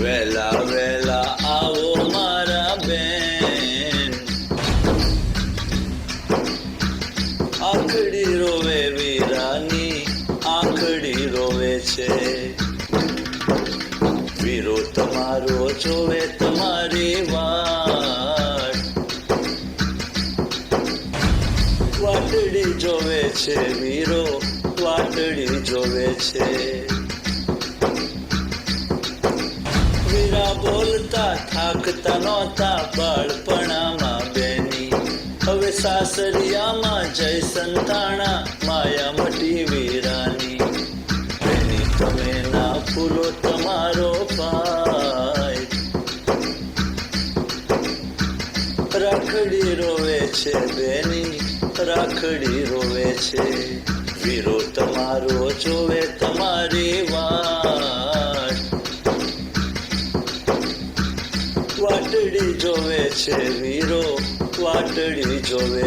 વેલા વેલા આવો મારા બેન, આંખડી રોવે વીરાની, આંખડી રોવે છે. વીરો તમારો જોવે તમારી વાટ, વાટડી જોવે છે વીરો, વાટડી જોવે છે. વીરા બોલતા થાકતા નહોતા બાળપણામાં બેની, હવે સાસરિયામાં જય સંતાણા માયા મટી વીરાની. બેની તમે ના ફૂલો તમારો ભાઈ, રાખડી રોવે છે બેની, રાખડી રોવે છે. વીરો તમારો જોવે તમારી વાત, વાટડી જોવે છે વીરો, વાટડી જોવે